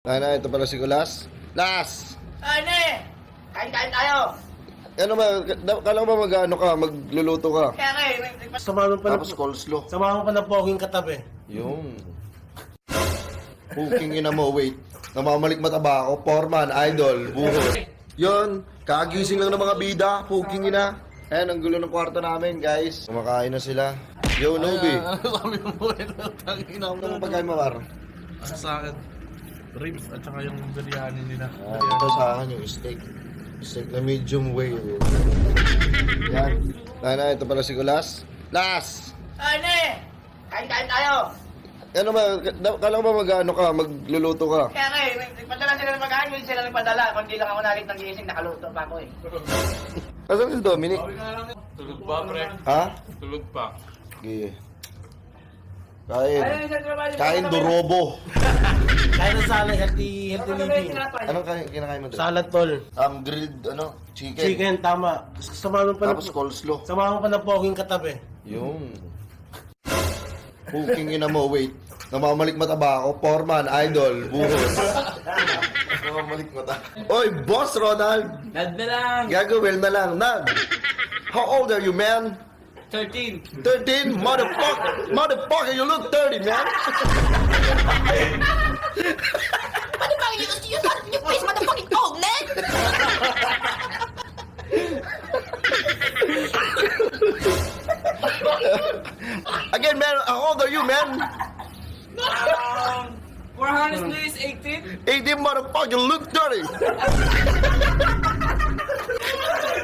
Ana, ito pala si Kulas. Las! Ane! Kain-kain tayo! Ano ba, kala ko ba mag-ano ka, magluluto ka? Kaya nga eh, Samahan pa Tapos coleslaw. Samahan pa ng poging katabi. Yung cooking ina mo, wait. Namamalik mataba ako, foreman, idol, buhos. Yun, kagising lang ng mga bida, cooking ina. Ayan, ang gulo ng kwarto namin, guys. Kumakain na sila. Yo, Nobi. Ano sabi mo po ito? Tangina mo. Ano pagkain mo, Mar? Sa akin, ribs at saka yung biryani nila. Ito sa akin yung steak. Steak na medium well. Yan. Ana, ito pala si Kulas. Las! Ane! Kain-kain tayo! Ano ba, kala ko ba mag-ano ka, magluluto ka? Kaya nga eh, padala sila ng magkain, hindi sila nagpadala. Kung di lang ako nalit ng gising, nakaluto pa ako eh. Asan si Dominic? Tulog pa, pre. Ha? Tulog pa. Sige. Kain. Ayun, sa trabaho, Kain durobo. Kaya ng salad, healthy living. Anong kinakain mo doon? Salad tol. Grilled, chicken. Chicken, tama. Samahan pa Tapos coleslaw. Samahan pa ng poging katabi. Yung cooking ina mo, wait. Namamalik mataba ako, foreman, idol, buhos. Namamalik mata. Oy, boss Ronald! Nad na lang! Gagawin na lang, Nag. How old are you, man? 13! 13? Motherfucker! Motherfucker, you look 30, man! Motherfucker, you got your face, motherfucking old man! Again, man, how old are you, man? 400 is 18? 18, motherfucker, you look 30!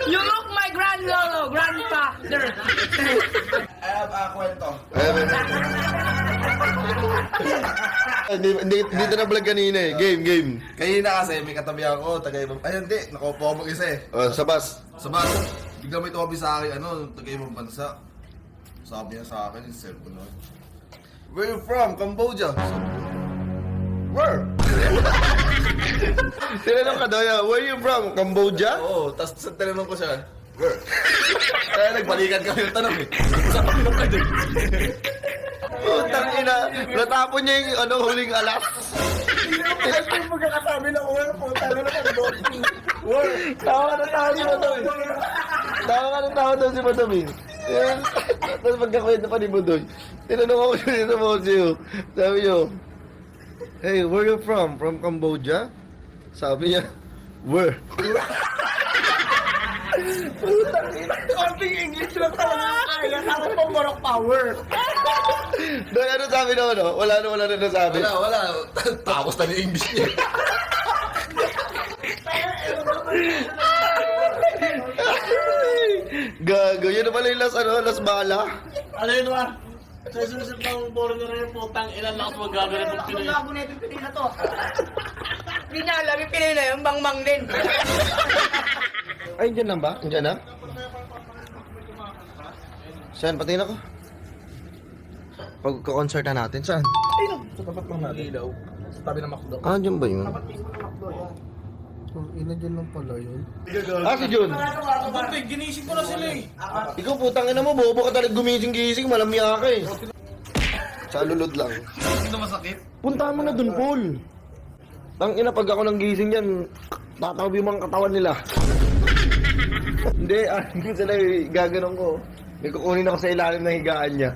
You look my grandfather! Kwento. Dito na vlog kanina eh. Game. Kanina kasi may katabi ako, taga-ibang... Ay, hindi. Nakaupo ako mag-isa eh. Sa bus. Sa baso, bigla may tumabi sa akin, taga-ibang bansa. Sabi niya sa akin, yung cellphone na. Where you from? Cambodia. Sabi ko, where? Tinanong ka daw yan, where you from? Cambodia? Oo, tapos tinanong ko siya, where? Kaya nagbalikan kami ng tanong eh. Saan kami ng tanong? Putang ina, natapon niya yung huling alas. Yung pagkakasabi ng word po, talo na ng Tawa ka ng tao si Madam. Tawa ka ng tao daw si Madam eh. Tapos pagkakwento pa ni Budoy, tinanong ako siya sa Mosio. Sabi niyo, hey, where you from? From Cambodia? Sabi niya, where? Konting English lang talaga kaya. Tapos pang Morok power. Doon ano sabi naman, no? Wala na nasabi. Wala. Tapos na yung English niya. Gago, yun na pala yung las bala. Ano yun ba? Sa susunod ng foreigner yung putang ilan lakas magagawin ng Pinoy. Ang na yung Pinoy na to. Hindi niya alam, yung Pinoy na yun, bang-bang din. Ay, dyan lang ba? Dyan na? Saan? Patingin ako. Pagka-concert na natin, saan? Sa tapat lang natin. Ilaw. Sa tabi ng McDo. Ah, dyan ba yun? Ina dyan lang pala yun. Ah, si Jun. Kapante, ginising ko na sila eh. Ikaw putang ina mo, bobo ka talaga gumising-gising, malamya ka eh. Sa lulod lang. Hindi na masakit. Punta mo na dun, Paul. Tang ina, pag ako nang gising yan, tatawag yung mga katawan nila. Hindi sila gaganon ko. May kukunin ako sa ilalim ng higaan niya.